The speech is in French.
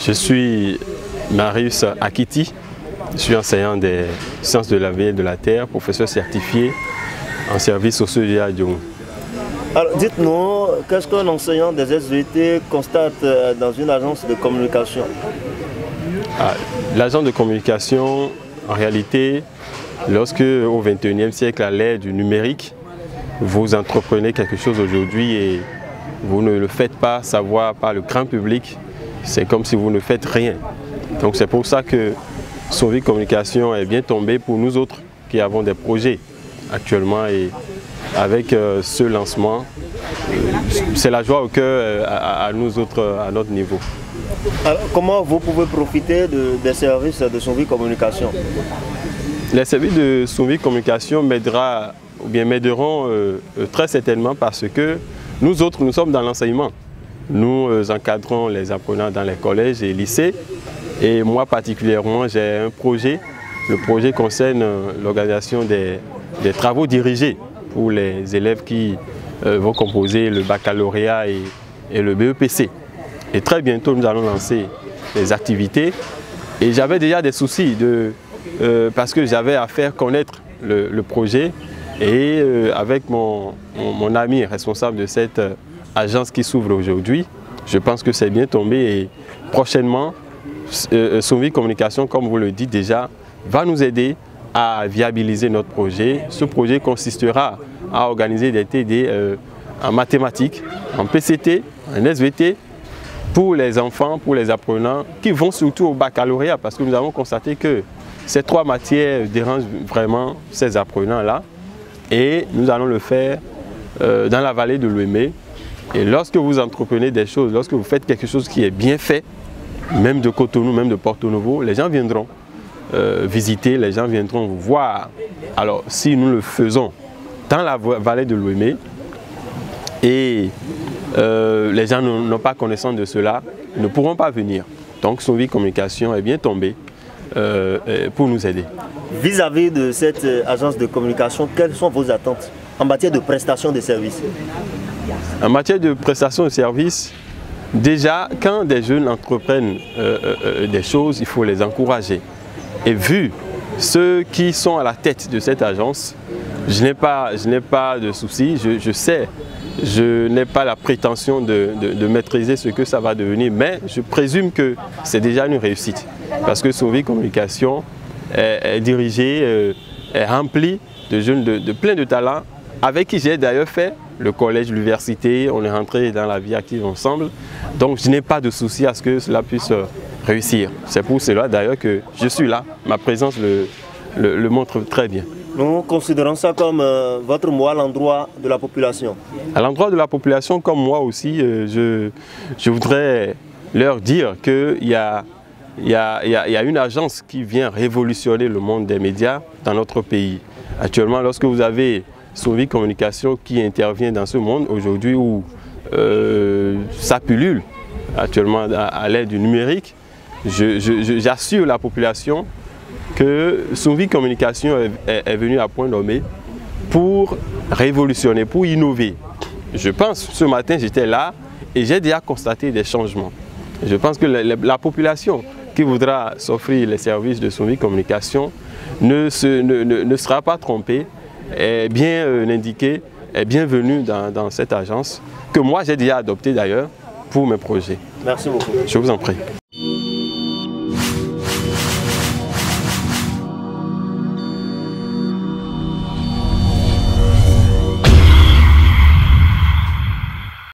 Je suis Marius Akiti, je suis enseignant des sciences de la vie et de la terre, professeur certifié en service sociaux à Djong. Alors dites-nous, qu'est-ce qu'un enseignant des SVT constate dans une agence de communication? L'agence de communication, en réalité, lorsque au XXIe siècle, à l'ère du numérique, vous entreprenez quelque chose aujourd'hui et vous ne le faites pas savoir par le grand public, c'est comme si vous ne faites rien. Donc c'est pour ça que Sonvi Communication est bien tombé pour nous autres qui avons des projets actuellement, et avec ce lancement, c'est la joie au cœur à nous autres, à notre niveau. Alors, comment vous pouvez profiter des services de Sonvi Communication? Les services de Sonvi Communication m'aideront très certainement, parce que nous autres, nous sommes dans l'enseignement. Nous encadrons les apprenants dans les collèges et lycées. Et moi particulièrement, j'ai un projet. Le projet concerne l'organisation des travaux dirigés pour les élèves qui vont composer le baccalauréat et le BEPC. Et très bientôt, nous allons lancer les activités. Et j'avais déjà des soucis parce que j'avais à faire connaître le projet. Et avec mon ami responsable de cette agence qui s'ouvre aujourd'hui, je pense que c'est bien tombé, et prochainement, Sonvi Communication, comme vous le dites déjà, va nous aider à viabiliser notre projet. Ce projet consistera à organiser des TD en mathématiques, en PCT, en SVT, pour les enfants, pour les apprenants qui vont surtout au baccalauréat, parce que nous avons constaté que ces trois matières dérangent vraiment ces apprenants-là. Et nous allons le faire dans la vallée de l'Ouémé. Et lorsque vous entreprenez des choses, lorsque vous faites quelque chose qui est bien fait, même de Cotonou, même de Porto Novo, les gens viendront visiter, les gens viendront vous voir. Alors si nous le faisons dans la vallée de l'Ouémé et les gens n'ont pas connaissance de cela, ils ne pourront pas venir. Donc Sonvi Communication est bien tombé pour nous aider. Vis-à-vis de cette agence de communication, quelles sont vos attentes en matière de prestation de services? En matière de prestation de services, déjà, quand des jeunes entreprennent des choses, il faut les encourager. Et vu ceux qui sont à la tête de cette agence, je n'ai pas de soucis, je sais, je n'ai pas la prétention de maîtriser ce que ça va devenir, mais je présume que c'est déjà une réussite. Parce que Sonvi Communication est dirigé, est rempli de jeunes de plein de talents, avec qui j'ai d'ailleurs fait le collège, l'université, on est rentré dans la vie active ensemble. Donc je n'ai pas de souci à ce que cela puisse réussir. C'est pour cela d'ailleurs que je suis là, ma présence le montre très bien. Nous considérons ça comme votre mot à l'endroit de la population. À l'endroit de la population, comme moi aussi, je voudrais leur dire qu'il y a une agence qui vient révolutionner le monde des médias dans notre pays. Actuellement, lorsque vous avez Sonvi Communication qui intervient dans ce monde aujourd'hui où ça pullule actuellement à l'aide du numérique, j'assure la population que Sonvi Communication est venue à point nommé pour révolutionner, pour innover. Je pense, ce matin j'étais là et j'ai déjà constaté des changements. Je pense que la population qui voudra s'offrir les services de Sonvi Communication ne sera pas trompée, est bien indiquée, est bienvenue dans cette agence que moi j'ai déjà adoptée d'ailleurs pour mes projets. Merci beaucoup. Je vous en prie.